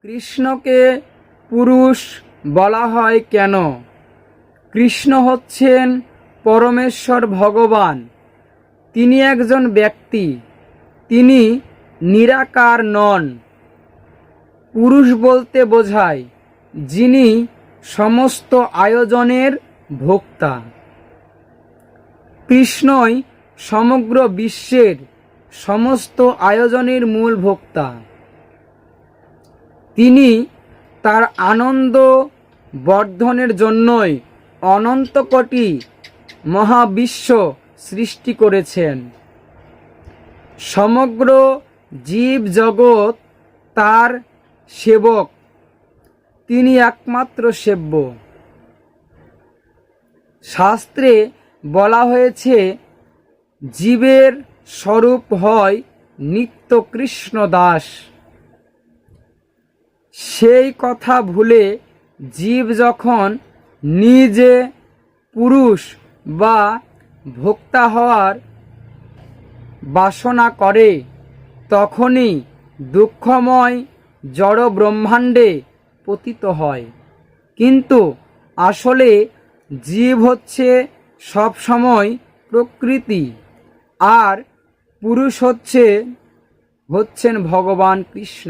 কৃষ্ণকে পুরুষ বলা হয় কেন? কৃষ্ণ হচ্ছেন পরমেশ্বর ভগবান। তিনি একজন ব্যক্তি, তিনি নিরাকার নন। পুরুষ বলতে বোঝায় যিনি সমস্ত আয়োজনের ভোক্তা। কৃষ্ণই সমগ্র বিশ্বের সমস্ত আয়োজনের মূল ভোক্তা। তিনি তার আনন্দ বর্ধনের জন্যই অনন্ত কোটি মহাবিশ্ব সৃষ্টি করেছেন। সমগ্র জীব জগৎ তার সেবক, তিনি একমাত্র সেব্য। শাস্ত্রে বলা হয়েছে জীবের স্বরূপ হয় নিত্য কৃষ্ণ দাস। সেই কথা ভুলে জীব যখন নিজে পুরুষ বা ভোক্তা হওয়ার বাসনা করে, তখনই দুঃখময় জড় ব্রহ্মাণ্ডে পতিত হয়। কিন্তু আসলে জীব হচ্ছে সবসময় প্রকৃতি, আর পুরুষ হচ্ছেন ভগবান কৃষ্ণ।